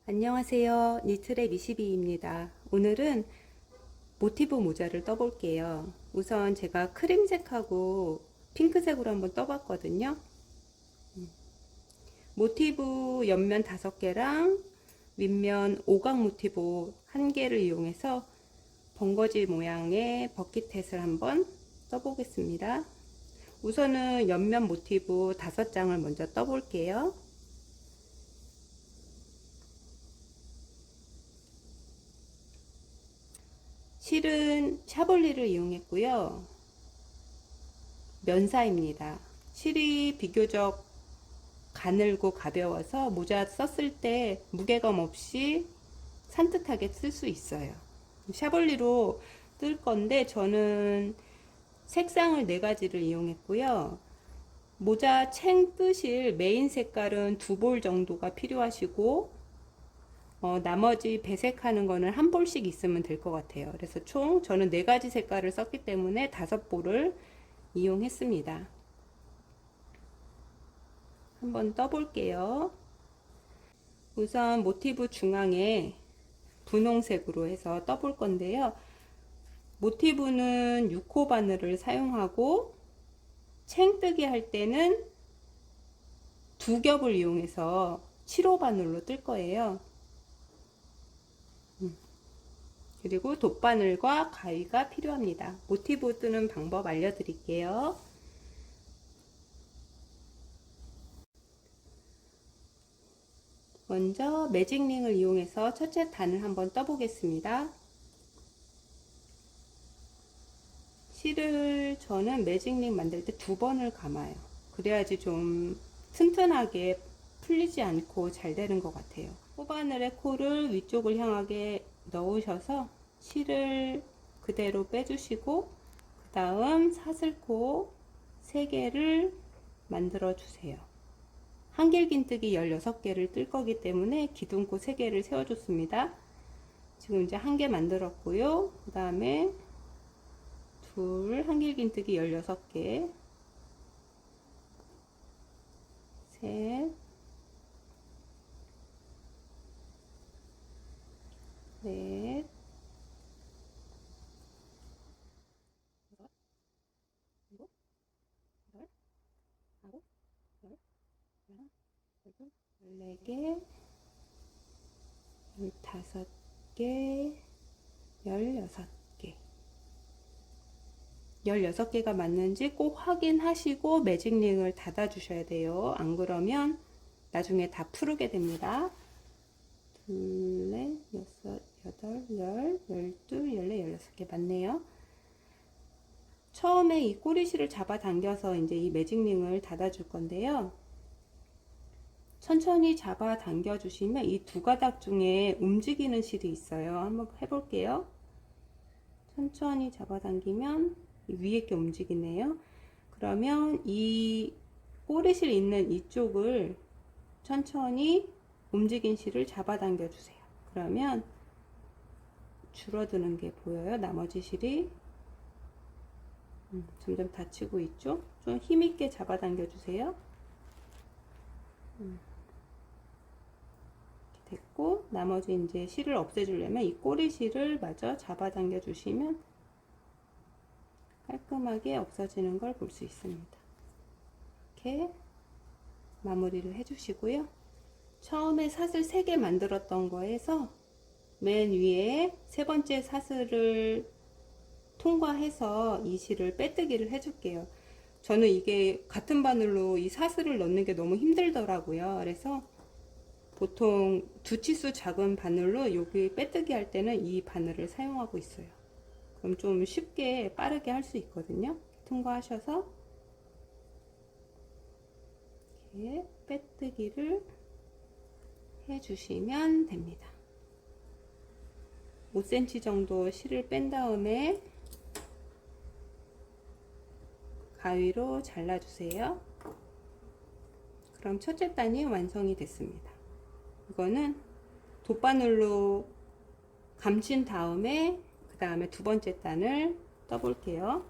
안녕하세요. 니트랩 22입니다. 오늘은 모티브 모자를 떠볼게요. 우선 제가 크림색하고 핑크색으로 한번 떠봤거든요. 모티브 옆면 5개랑 윗면 오각 모티브 1개를 이용해서 번거지 모양의 버킷햇을 한번 떠보겠습니다. 우선은 옆면 모티브 5장을 먼저 떠볼게요. 실은 샤볼리를 이용했고요. 면사입니다. 실이 비교적 가늘고 가벼워서 모자 썼을 때 무게감 없이 산뜻하게 쓸 수 있어요. 샤볼리로 뜰 건데 저는 색상을 4가지를 이용했고요. 모자 챙 뜨실 메인 색깔은 2볼 정도가 필요하시고 나머지 배색하는 거는 1볼씩 있으면 될 것 같아요. 그래서 총 저는 4가지 색깔을 썼기 때문에 5볼을 이용했습니다. 한번 떠볼게요. 우선 모티브 중앙에 분홍색으로 해서 떠볼 건데요. 모티브는 6호 바늘을 사용하고 챙뜨기 할 때는 2겹을 이용해서 7호 바늘로 뜰 거예요. 그리고 돗바늘과 가위가 필요합니다. 모티브 뜨는 방법 알려드릴게요. 먼저 매직링을 이용해서 첫째 단을 한번 떠보겠습니다. 실을 저는 매직링 만들 때 2번을 감아요. 그래야지 좀 튼튼하게 풀리지 않고 잘 되는 것 같아요. 호바늘의 코를 위쪽을 향하게 넣으셔서 실을 그대로 빼주시고 그 다음 사슬코 3개를 만들어 주세요. 한길긴뜨기 16개를 뜰 거기 때문에 기둥코 3개를 세워줬습니다. 지금 이제 1개 만들었고요. 그 다음에 한길긴뜨기 16개, 셋, 넷, 여섯, 일곱, 여덟, 아홉, 열, 열하나, 열둘, 14개, 15개, 16개. 16개가 맞는지 꼭 확인하시고 매직링을 닫아 주셔야 돼요. 안 그러면 나중에 다 푸르게 됩니다. 둘, 넷, 여섯, 여덟, 열, 12, 14, 16개 맞네요. 처음에 이 꼬리실을 잡아 당겨서 이제 이 매직링을 닫아 줄 건데요. 천천히 잡아 당겨 주시면 이 2가닥 중에 움직이는 실이 있어요. 한번 해볼게요. 천천히 잡아 당기면 위에 게 움직이네요. 그러면 이 꼬리실 있는 이쪽을 천천히 움직인 실을 잡아 당겨 주세요. 그러면 줄어드는 게 보여요. 나머지 실이 점점 닫히고 있죠. 좀 힘있게 잡아 당겨 주세요. 됐고, 나머지 이제 실을 없애주려면 이 꼬리실을 마저 잡아 당겨 주시면 깔끔하게 없어지는 걸 볼 수 있습니다. 이렇게 마무리를 해주시고요. 처음에 사슬 3개 만들었던 거에서 맨 위에 3번째 사슬을 통과해서 이 실을 빼뜨기를 해줄게요. 저는 이게 같은 바늘로 이 사슬을 넣는 게 너무 힘들더라고요. 그래서 보통 2치수 작은 바늘로 여기 빼뜨기 할 때는 이 바늘을 사용하고 있어요. 그럼 좀 쉽게 빠르게 할 수 있거든요. 통과하셔서 이렇게 빼뜨기를 해주시면 됩니다. 5cm 정도 실을 뺀 다음에 가위로 잘라주세요. 그럼 첫째 단이 완성이 됐습니다. 이거는 돗바늘로 감춘 다음에 그 다음에 2번째 단을 떠볼게요.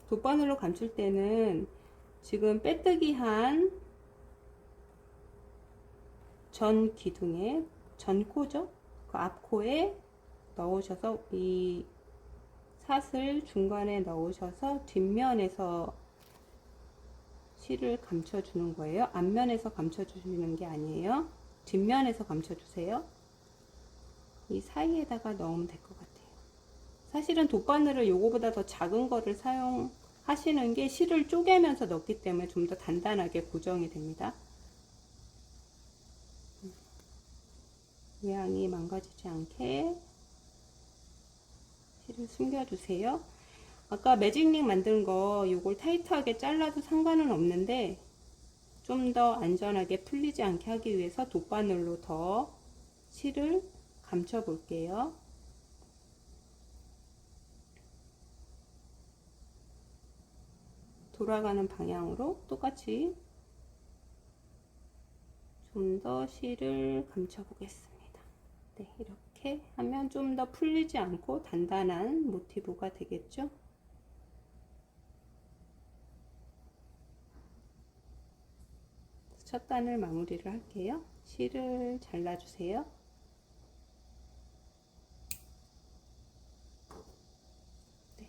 돗바늘로 감출 때는 지금 빼뜨기 한 전 기둥에, 전 코죠? 그 앞코에 넣으셔서 이 사슬 중간에 넣으셔서 뒷면에서 실을 감춰주는 거예요. 앞면에서 감춰주시는 게 아니에요. 뒷면에서 감춰주세요. 이 사이에다가 넣으면 될 것 같아요. 사실은 돗바늘을 요거보다 더 작은 거를 사용하시는 게 실을 쪼개면서 넣기 때문에 좀 더 단단하게 고정이 됩니다. 모양이 망가지지 않게 실을 숨겨주세요. 아까 매직링 만든 거 요걸 타이트하게 잘라도 상관은 없는데 좀 더 안전하게 풀리지 않게 하기 위해서 돗바늘로 더 실을 감춰 볼게요. 돌아가는 방향으로 똑같이 좀 더 실을 감춰 보겠습니다. 네, 이렇게 하면 좀 더 풀리지 않고 단단한 모티브가 되겠죠. 첫 단을 마무리를 할게요. 실을 잘라주세요. 네.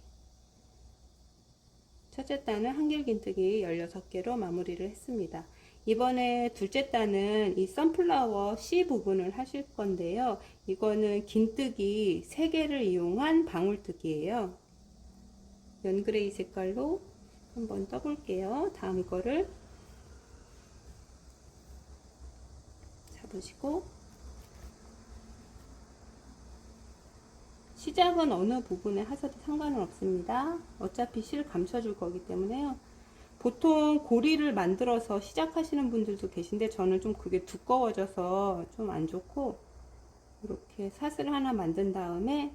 첫째 단은 한길긴뜨기 16개로 마무리를 했습니다. 이번에 둘째 단은 이 선플라워 C 부분을 하실 건데요. 이거는 긴뜨기 3개를 이용한 방울뜨기예요. 연그레이 색깔로 한번 떠볼게요. 다음 거를 잡으시고 시작은 어느 부분에 하셔도 상관은 없습니다. 어차피 실 감춰줄 거기 때문에요. 보통 고리를 만들어서 시작하시는 분들도 계신데 저는 좀 그게 두꺼워져서 좀 안 좋고 이렇게 사슬 하나 만든 다음에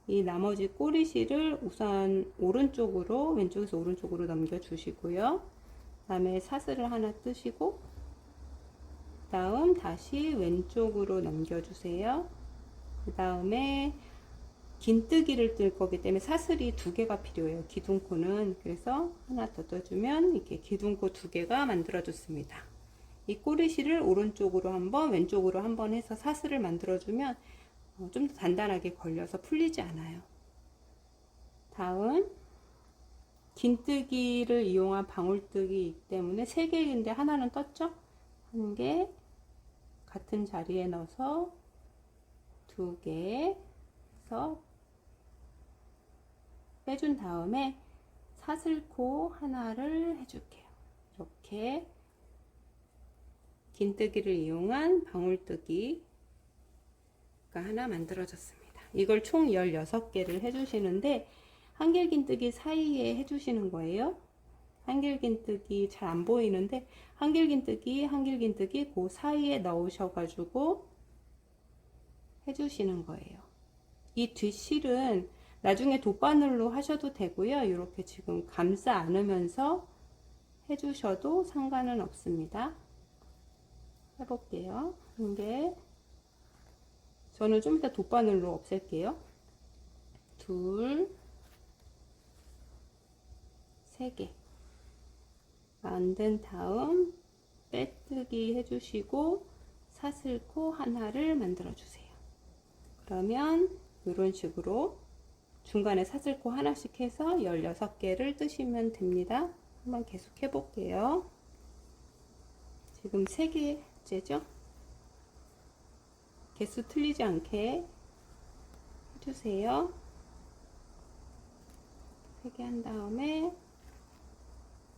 이 나머지 꼬리실을 우선 오른쪽으로 왼쪽에서 오른쪽으로 넘겨 주시고요. 그 다음에 사슬을 하나 뜨시고 다음 다시 왼쪽으로 넘겨 주세요. 그 다음에 긴뜨기를 뜰 거기 때문에 사슬이 2개가 필요해요. 기둥코는. 그래서 하나 더 떠주면 이렇게 기둥코 2개가 만들어졌습니다. 이 꼬리실을 오른쪽으로 한번 왼쪽으로 한번 해서 사슬을 만들어주면 좀 더 단단하게 걸려서 풀리지 않아요. 다음 긴뜨기를 이용한 방울뜨기이기 때문에 3개인데 하나는 떴죠? 한 개 같은 자리에 넣어서 2개 해서 빼준 다음에 사슬코 하나를 해줄게요. 이렇게 긴뜨기를 이용한 방울뜨기가 하나 만들어졌습니다. 이걸 총 16개를 해주시는데 한길긴뜨기 사이에 해주시는 거예요. 한길긴뜨기 잘 안 보이는데 한길긴뜨기 그 사이에 넣으셔가지고 해주시는 거예요. 이 뒷실은 나중에 돗바늘로 하셔도 되고요. 이렇게 지금 감싸 안으면서 해주셔도 상관은 없습니다. 해볼게요. 이게 저는 좀 이따 돗바늘로 없앨게요. 2, 3개 만든 다음 빼뜨기 해주시고 사슬코 하나를 만들어 주세요. 그러면 이런 식으로 중간에 사슬코 하나씩 해서 16개를 뜨시면 됩니다. 한번 계속 해볼게요. 지금 3개째죠? 개수 틀리지 않게 해주세요. 3개 한 다음에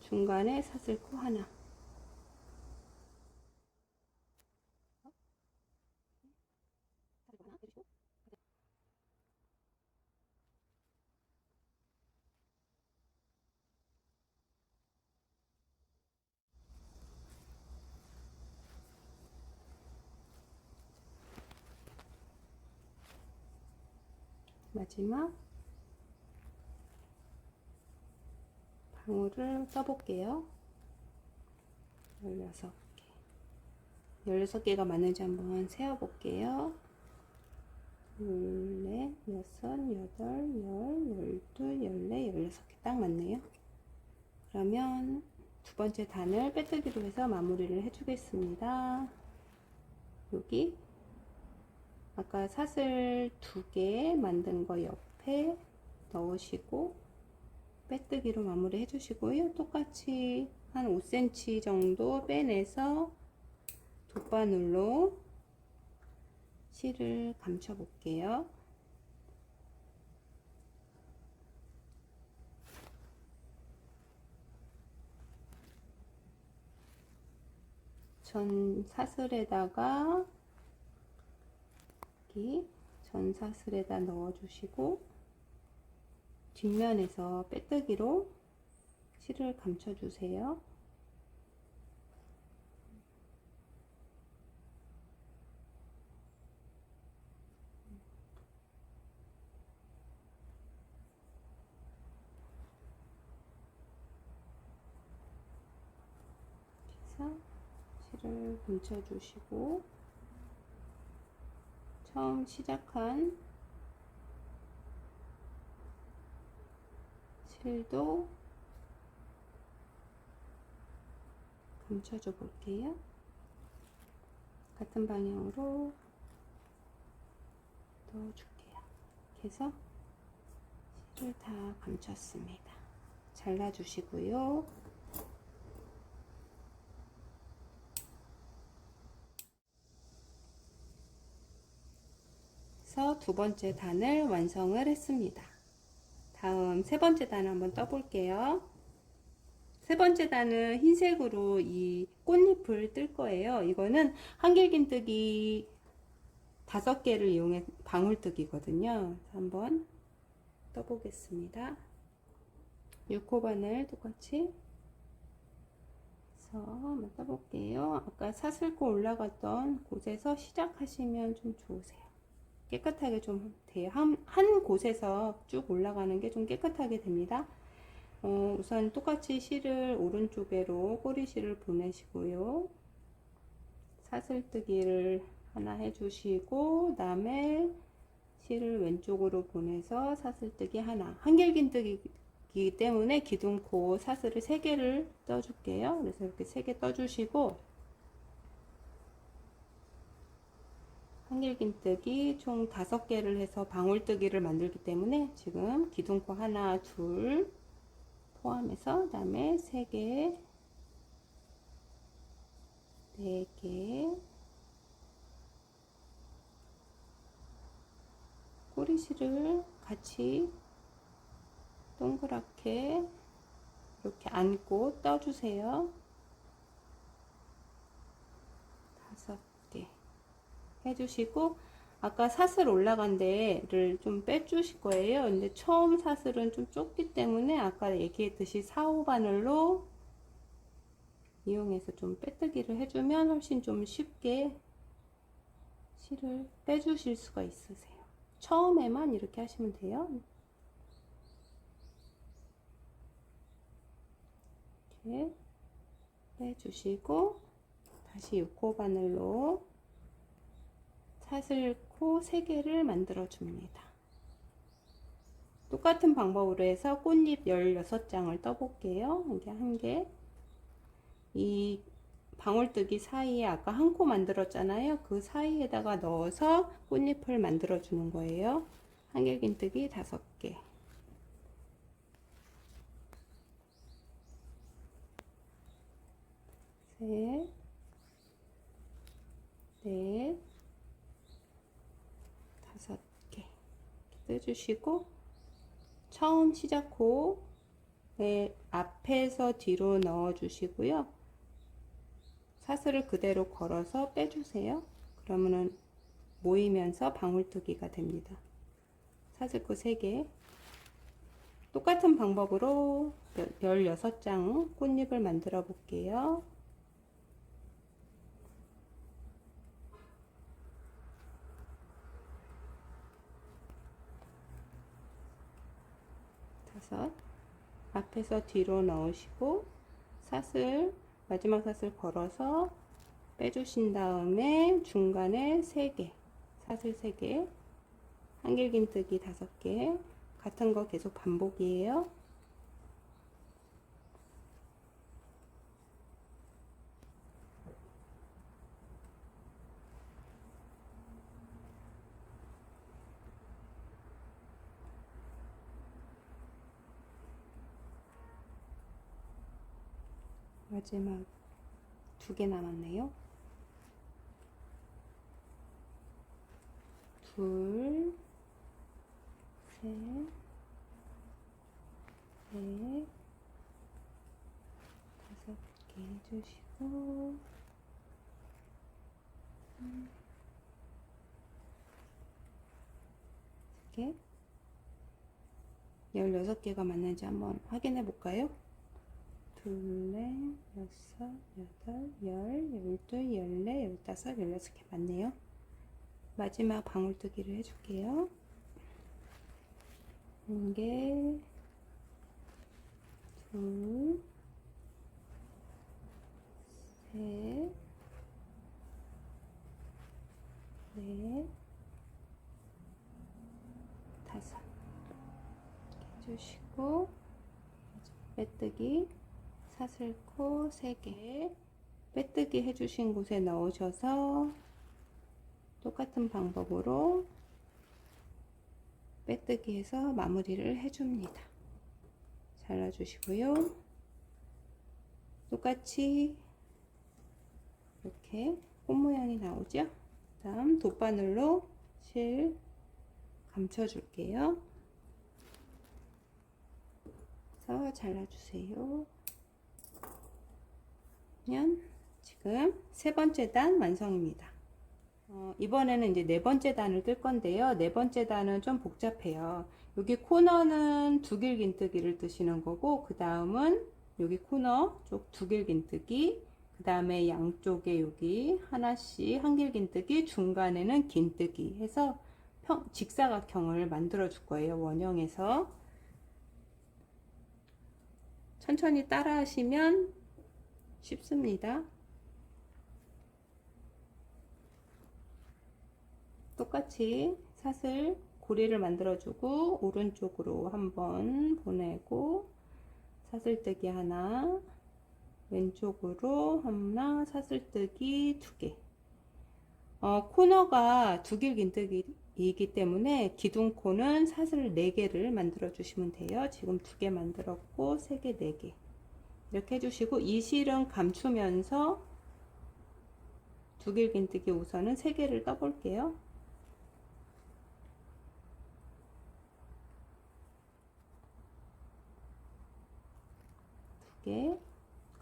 중간에 사슬코 하나. 마지막 방울을 떠볼게요. 16개. 16개가 맞는지 한번 세어볼게요. 2, 4, 6, 8, 10, 12, 14, 16개 딱 맞네요. 그러면 두 번째 단을 빼뜨기로 해서 마무리를 해주겠습니다. 여기 아까 사슬 2개 만든 거 옆에 넣으시고 빼뜨기로 마무리 해주시고요. 똑같이 한 5cm 정도 빼내서 돗바늘로 실을 감춰 볼게요. 전 사슬에다가 여기 전 사슬에다 넣어 주시고 뒷면에서 빼뜨기로 실을 감춰 주세요. 그래서 실을 감춰 주시고 처음 시작한 실도 감춰줘 볼게요. 같은 방향으로 넣어줄게요. 이렇게 해서 실을 다 감췄습니다. 잘라주시고요. 그래서 두 번째 단을 완성을 했습니다. 다음 세 번째 단을 한번 떠볼게요. 세 번째 단은 흰색으로 이 꽃잎을 뜰 거예요. 이거는 한길긴뜨기 5개를 이용해 방울뜨기거든요. 한번 떠보겠습니다. 6호바늘 똑같이 해서 한번 떠볼게요. 아까 사슬고 올라갔던 곳에서 시작하시면 좀 좋으세요. 깨끗하게 좀 돼요. 한 곳에서 쭉 올라가는 게 좀 깨끗하게 됩니다. 우선 똑같이 실을 오른쪽으로 꼬리실을 보내시고요. 사슬뜨기를 하나 해주시고 그다음에 실을 왼쪽으로 보내서 사슬뜨기 하나. 한길긴뜨기이기 때문에 기둥코 사슬을 3개를 떠줄게요. 그래서 이렇게 3개 떠주시고 한길긴뜨기 총 5개를 해서 방울뜨기를 만들기 때문에 지금 기둥코 하나, 둘 포함해서 그 다음에 3개, 4개 꼬리실을 같이 동그랗게 이렇게 안고 떠주세요. 5개 해주시고 아까 사슬 올라간 데를 좀 빼주실 거예요. 근데 처음 사슬은 좀 좁기 때문에 아까 얘기했듯이 4, 5바늘로 이용해서 좀 빼뜨기를 해주면 훨씬 좀 쉽게 실을 빼주실 수가 있으세요. 처음에만 이렇게 하시면 돼요. 이렇게 빼주시고 다시 6호 바늘로 사슬코 3개를 만들어 줍니다. 똑같은 방법으로 해서 꽃잎 16장을 떠볼게요. 이게 1개. 이 방울뜨기 사이에 아까 한 코 만들었잖아요. 그 사이에다가 넣어서 꽃잎을 만들어 주는 거예요. 한길긴뜨기 5개. 셋, 넷, 5개 떼주시고 처음 시작호의 앞에서 뒤로 넣어 주시고요. 사슬을 그대로 걸어서 빼주세요. 그러면은 모이면서 방울뜨기가 됩니다. 사슬코 3개. 똑같은 방법으로 16장 꽃잎을 만들어 볼게요. 앞에서 뒤로 넣으시고 사슬 마지막 사슬 걸어서 빼주신 다음에 중간에 3개 사슬 3개 한길긴뜨기 5개 같은 거 계속 반복이에요. 마지막 2개 남았네요. 둘, 셋, 넷, 5개 해주시고, 3개, 16개가 맞는지 한번 확인해 볼까요? 둘, 넷, 여섯, 여덟, 열, 열둘, 열네, 열다섯, 16개 맞네요. 마지막 방울뜨기를 해줄게요. 1개, 둘, 셋, 넷, 5 해주시고, 빼뜨기, 사슬코 3개, 빼뜨기 해주신 곳에 넣으셔서 똑같은 방법으로 빼뜨기해서 마무리를 해줍니다. 잘라주시고요. 똑같이 이렇게 꽃 모양이 나오죠? 다음 돗바늘로 실 감춰줄게요. 그래서 잘라주세요. 그러면 지금 3번째 단 완성입니다. 이번에는 이제 4번째 단을 뜰 건데요. 4번째 단은 좀 복잡해요. 여기 코너는 두길긴뜨기를 뜨시는 거고, 그 다음은 여기 코너 쪽 두길긴뜨기, 그 다음에 양쪽에 여기 하나씩 한길긴뜨기, 중간에는 긴뜨기 해서 직사각형을 만들어 줄 거예요. 원형에서. 천천히 따라 하시면 쉽습니다. 똑같이 사슬 고리를 만들어주고 오른쪽으로 한번 보내고 사슬뜨기 하나, 왼쪽으로 하나, 사슬뜨기 2개. 코너가 두길긴뜨기이기 때문에 기둥코는 사슬 4개를 만들어 주시면 돼요. 지금 2개 만들었고 3개, 4개 이렇게 해주시고, 이 실은 감추면서 두길긴뜨기 우선은 3개를 떠볼게요.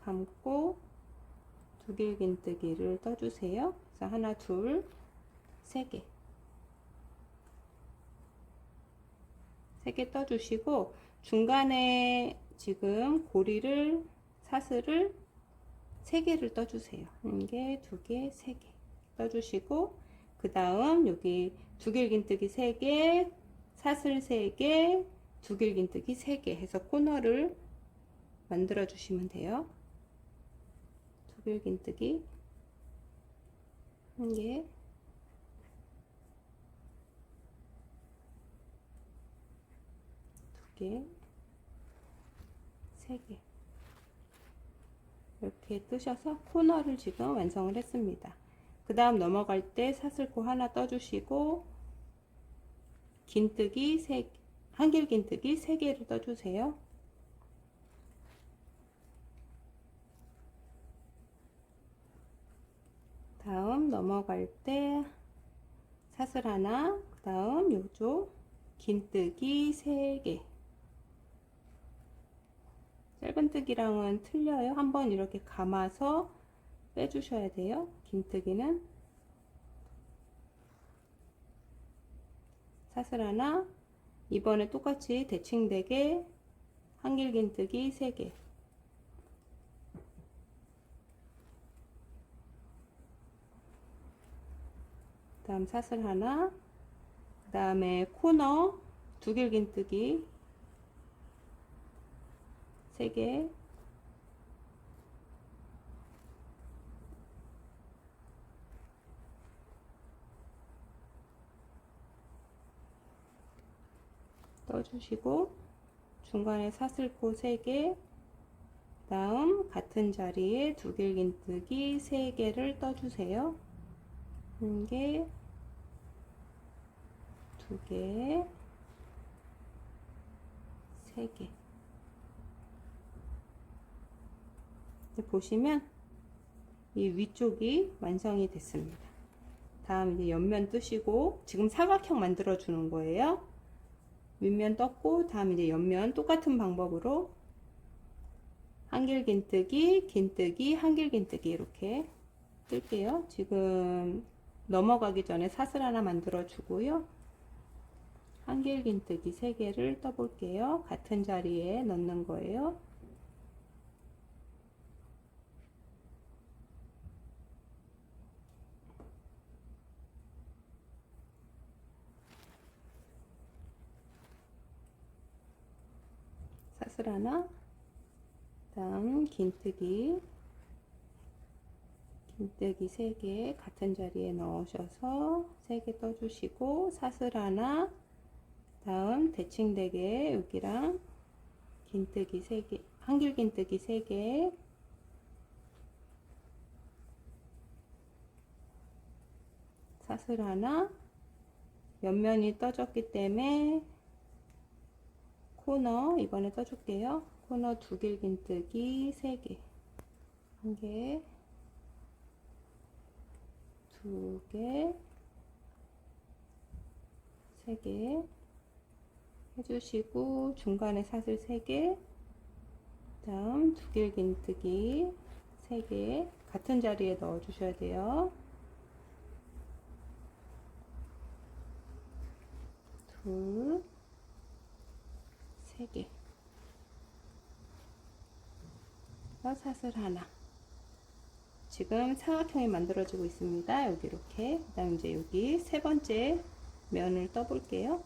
감고 두길긴뜨기를 떠주세요. 그래서 하나, 둘, 3개 3개 떠주시고, 중간에 지금 고리를 사슬을 3개를 떠주세요. 1개, 2개, 3개 떠주시고, 그 다음 여기 두길긴뜨기 3개, 사슬 3개, 두길긴뜨기 3개 해서 코너를 만들어 주시면 돼요. 두길긴뜨기 1개, 2개, 3개 이렇게 뜨셔서 코너를 지금 완성을 했습니다. 그 다음 넘어갈 때 사슬코 하나 떠주시고, 긴뜨기 한길긴뜨기 3개를 떠주세요. 다음 넘어갈 때 사슬 하나, 그 다음 요쪽 긴뜨기 3개. 짧은뜨기랑은 틀려요. 한번 이렇게 감아서 빼주셔야 돼요. 긴뜨기는 사슬 하나, 이번에 똑같이 대칭되게 한길긴뜨기 3개. 다음 사슬 하나, 그 다음에 코너 두길긴뜨기 3개, 떠주시고, 중간에 사슬코 3개, 다음 같은 자리에 두길긴뜨기 3개를 떠주세요. 1개, 2개, 3개 보시면 이 위쪽이 완성이 됐습니다. 다음 이제 옆면 뜨시고, 지금 사각형 만들어 주는 거예요. 윗면 떴고, 다음 이제 옆면 똑같은 방법으로 한길 긴뜨기, 긴뜨기, 한길 긴뜨기 이렇게 뜰게요. 지금 넘어가기 전에 사슬 하나 만들어 주고요. 한길 긴뜨기 3개를 떠볼게요. 같은 자리에 넣는 거예요. 사슬 하나, 다음 긴뜨기 3개 같은 자리에 넣으셔서 3개 떠주시고, 사슬 하나, 다음 대칭되게 여기랑 긴뜨기 3개, 한길 긴뜨기 3개, 사슬 하나, 옆면이 떠졌기 때문에 코너 이번에 떠줄게요. 코너 2길 긴뜨기 3개, 1개, 2개, 3개 해주시고, 중간에 사슬 3개, 다음 2길 긴뜨기 3개 같은 자리에 넣어 주셔야 돼요. 2, 3개, 사슬 하나. 지금 사각형이 만들어지고 있습니다. 여기 이렇게. 그 다음 이제 여기 3번째 면을 떠볼게요.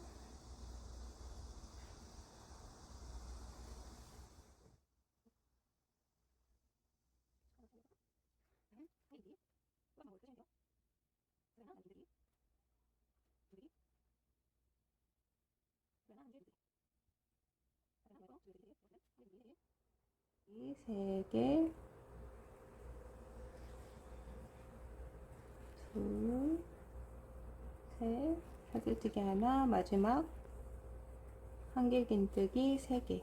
이 3개, 둘, 셋, 사슬뜨기 하나, 마지막 한길 긴뜨기 3개,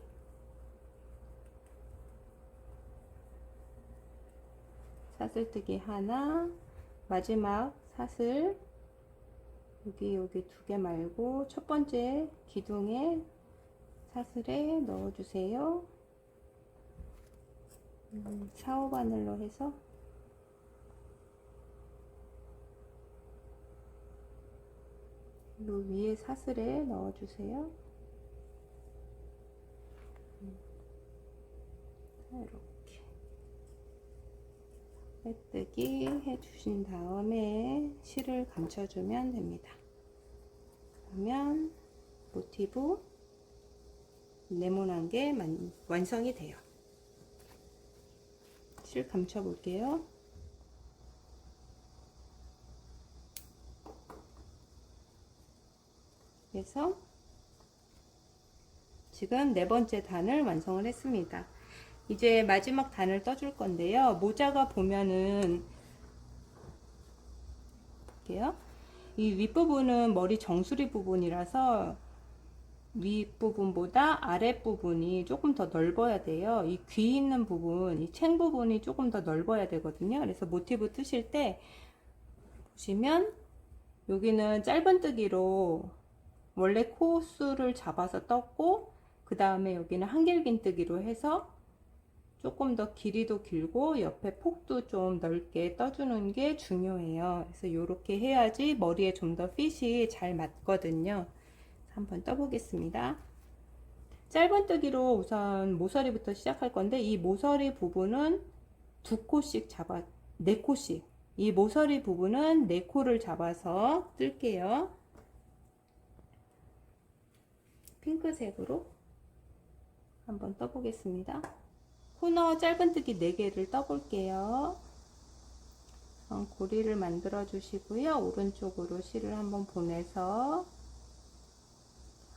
사슬뜨기 하나, 마지막 사슬 여기 2개 말고 첫 번째 기둥에 사슬에 넣어 주세요. 4, 5바늘로 해서 요 위에 사슬에 넣어 주세요. 이렇게 빼뜨기 해주신 다음에 실을 감춰주면 됩니다. 그러면 모티브 네모난 게 완성이 돼요. 실 감춰 볼게요. 그래서 지금 4번째 단을 완성을 했습니다. 이제 마지막 단을 떠줄 건데요. 모자가 보면은 볼게요. 이 윗부분은 머리 정수리 부분이라서 윗부분보다 아랫부분이 조금 더 넓어야 돼요. 이 귀 있는 부분, 이 챙 부분이 조금 더 넓어야 되거든요. 그래서 모티브 뜨실 때 보시면 여기는 짧은뜨기로 원래 코수를 잡아서 떴고, 그 다음에 여기는 한길긴뜨기로 해서 조금 더 길이도 길고 옆에 폭도 좀 넓게 떠주는 게 중요해요. 그래서 이렇게 해야지 머리에 좀 더 핏이 잘 맞거든요. 한번 떠보겠습니다. 짧은뜨기로 우선 모서리부터 시작할 건데, 이 모서리 부분은 2코씩 잡아, 4코씩, 이 모서리 부분은 4코를 잡아서 뜰게요. 핑크색으로 한번 떠보겠습니다. 코너 짧은뜨기 4개를 떠볼게요. 고리를 만들어 주시고요. 오른쪽으로 실을 한번 보내서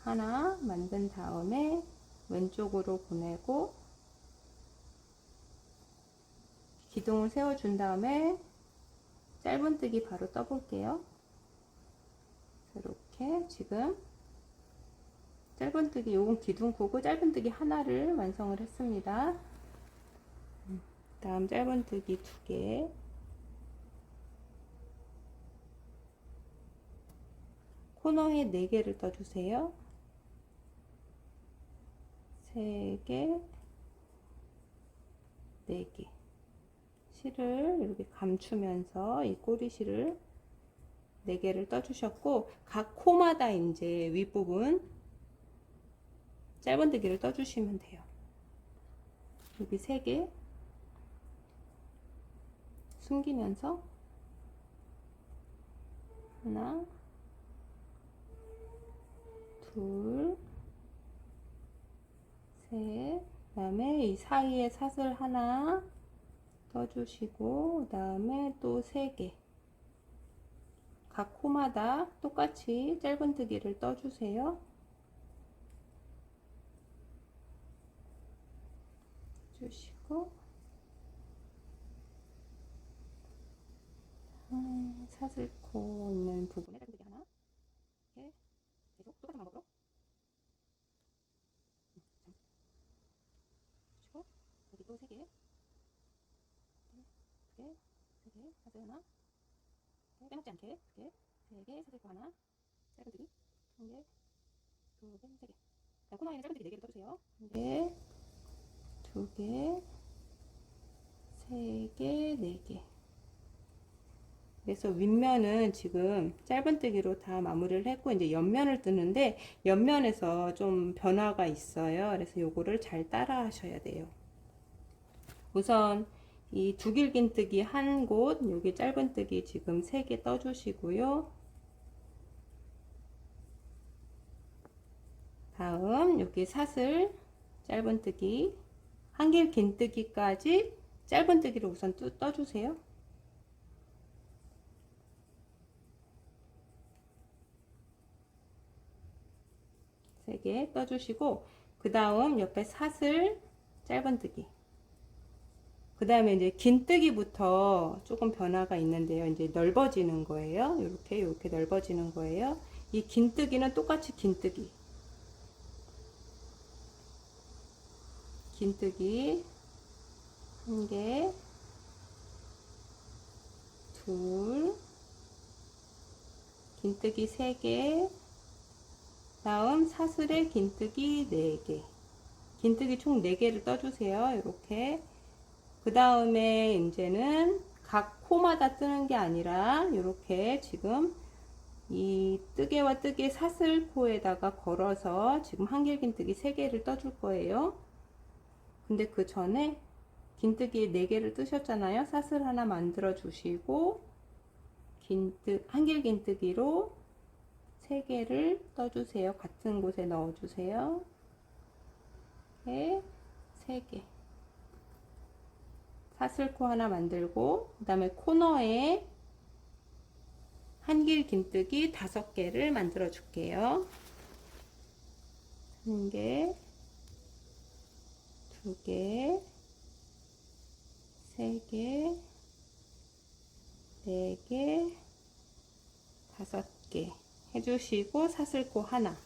하나 만든 다음에 왼쪽으로 보내고 기둥을 세워 준 다음에 짧은뜨기 바로 떠볼게요. 이렇게 지금 짧은뜨기, 요건 기둥 보고 짧은뜨기 하나를 완성을 했습니다. 다음 짧은뜨기 2개, 코너에 4개를 떠주세요. 3개, 4개. 실을 이렇게 감추면서 이 꼬리실을 4개를 떠주셨고, 각 코마다 이제 윗부분 짧은뜨기를 떠주시면 돼요. 여기 3개 숨기면서 하나, 둘, 셋, 그 다음에 이 사이에 사슬 하나 떠주시고, 그 다음에 또 3개. 각 코마다 똑같이 짧은뜨기를 떠주세요. 주시고, 사슬코 있는 부분에 짧은뜨기 하나, 이렇게 계속 똑같은 방법으로 주시고, 여기 또 3개, 2개, 3개, 사슬 하나, 빼먹지 않게 2개, 3개, 사슬코 하나, 짧은뜨기 1개, 2개, 3개. 코너에는 짧은뜨기 4개를 떠주세요. 1개, 2개, 3개, 4개. 그래서 윗면은 지금 짧은뜨기로 다 마무리를 했고, 이제 옆면을 뜨는데 옆면에서 좀 변화가 있어요. 그래서 요거를 잘 따라 하셔야 돼요. 우선 이 두길긴뜨기 한 곳, 여기 짧은뜨기 지금 3개 떠주시고요. 다음 여기 사슬 짧은뜨기, 한길긴뜨기까지 짧은뜨기를 우선 떠주세요. 세 개 떠주시고, 그 다음 옆에 사슬 짧은뜨기, 그 다음에 이제 긴뜨기부터 조금 변화가 있는데요. 이제 넓어지는 거예요. 이렇게 넓어지는 거예요. 이 긴뜨기는 똑같이 긴뜨기 한 개, 둘, 긴뜨기 3개, 다음 사슬에 긴뜨기 4개, 긴뜨기 총 4개를 떠주세요. 이렇게. 그 다음에 이제는 각 코마다 뜨는 게 아니라 이렇게 지금 이 뜨개와 뜨개 사슬코에다가 걸어서 지금 한길긴뜨기 3개를 떠줄 거예요. 근데 그 전에 긴뜨기 4개를 뜨셨잖아요. 사슬 하나 만들어 주시고, 한길긴뜨기로 3개를 떠주세요. 같은 곳에 넣어 주세요. 이렇게 3개. 사슬코 하나 만들고, 그 다음에 코너에 한길긴뜨기 5개를 만들어 줄게요. 1개, 2개, 3개, 4개, 5개 해주시고, 사슬코 하나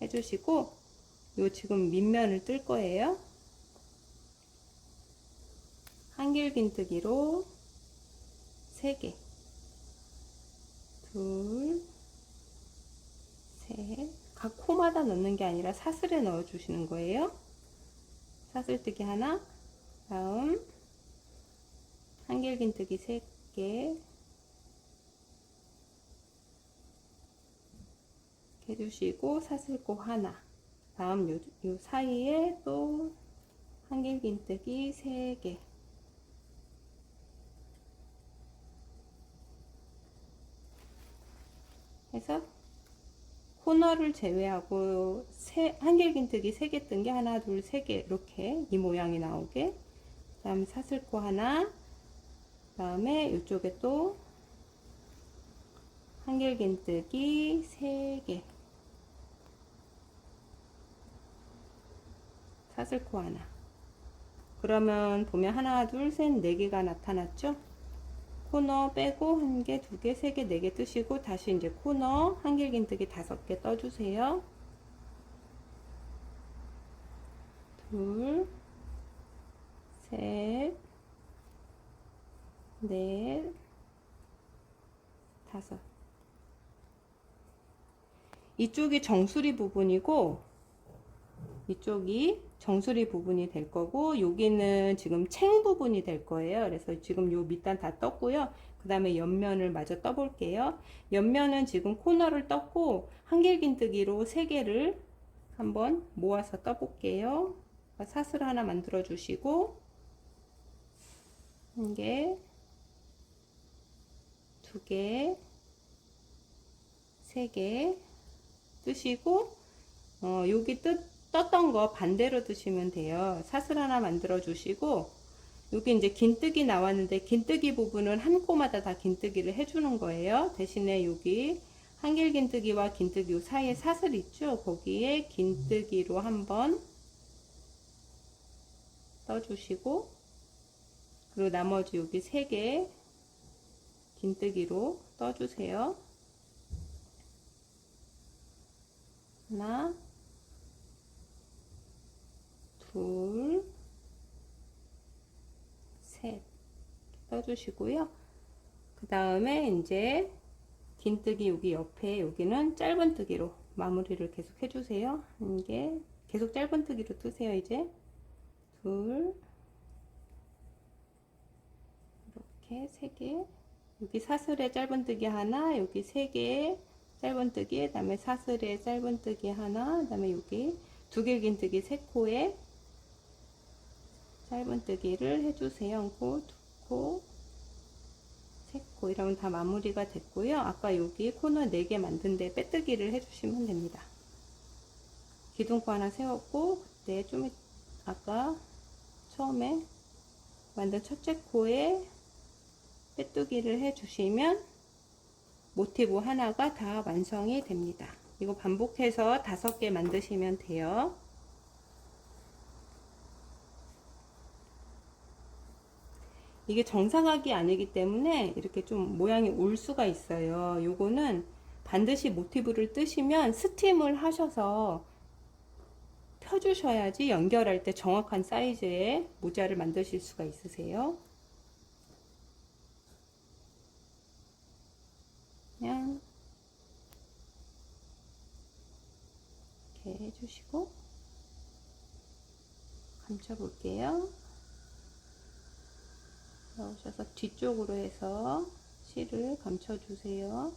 해주시고, 요 지금 밑면을 뜰 거예요. 한길긴뜨기로 3개, 둘, 셋, 각 코마다 넣는 게 아니라 사슬에 넣어 주시는 거예요. 사슬뜨기 하나, 다음 한길긴뜨기 3개 해주시고, 사슬코 하나, 다음 요 사이에 또 한길긴뜨기 3개 해서 코너를 제외하고 한길긴뜨기 3개 뜬 게 하나, 둘, 3개 이렇게 이 모양이 나오게, 그 다음에 사슬코 하나, 그 다음에 이쪽에 또 한길긴뜨기 3개, 사슬코 하나. 그러면 보면 하나, 둘, 셋, 4개가 나타났죠? 코너 빼고 1개, 2개, 3개, 4개 뜨시고, 다시 이제 코너 한길긴뜨기 5개 떠주세요. 둘, 셋, 넷, 다섯. 이쪽이 정수리 부분이고 이쪽이 정수리 부분이 될 거고 여기는 지금 챙 부분이 될 거예요. 그래서 지금 요 밑단 다 떴고요. 그 다음에 옆면을 마저 떠 볼게요. 옆면은 지금 코너를 떴고 한길긴뜨기로 3개를 한번 모아서 떠 볼게요. 사슬 하나 만들어 주시고 1개, 2개, 3개 뜨시고 여기 떴던 거 반대로 뜨시면 돼요. 사슬 하나 만들어 주시고 여기 이제 긴뜨기 나왔는데 긴뜨기 부분은 한 코마다 다 긴뜨기를 해주는 거예요. 대신에 여기 한길긴뜨기와 긴뜨기 사이에 사슬 있죠? 거기에 긴뜨기로 한번 떠주시고 그리고 나머지 여기 3개 긴뜨기로 떠주세요. 하나, 둘, 셋 떠주시고요. 그 다음에 이제 긴뜨기 여기 옆에 여기는 짧은뜨기로 마무리를 계속 해주세요. 이게 계속 짧은뜨기로 뜨세요. 이제 둘, 이렇게 3개, 여기 사슬에 짧은뜨기 하나, 여기 3개 짧은뜨기, 그 다음에 사슬에 짧은뜨기 하나, 그 다음에 여기 2개 긴뜨기 3코에 짧은뜨기를 해주세요. 1코, 2코, 3코 이러면 다 마무리가 됐고요. 아까 여기 코너 4개 만든 데 빼뜨기를 해주시면 됩니다. 기둥코 하나 세웠고 그때 좀 아까 처음에 만든 첫째 코에 빼뜨기를 해주시면 모티브 하나가 다 완성이 됩니다. 이거 반복해서 5개 만드시면 돼요. 이게 정사각이 아니기 때문에 이렇게 좀 모양이 올 수가 있어요. 요거는 반드시 모티브를 뜨시면 스팀을 하셔서 펴주셔야지 연결할 때 정확한 사이즈의 모자를 만드실 수가 있으세요. 그냥 이렇게 해주시고 감춰 볼게요. 넣으셔서 뒤쪽으로 해서 실을 감춰 주세요.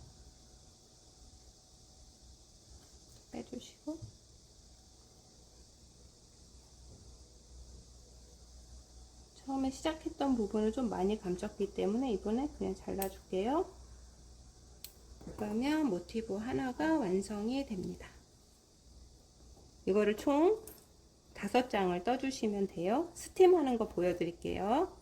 빼주시고 처음에 시작했던 부분을 좀 많이 감췄기 때문에 이번에 그냥 잘라 줄게요. 그러면 모티브 하나가 완성이 됩니다. 이거를 총 5장을 떠주시면 돼요. 스팀 하는 거 보여드릴게요.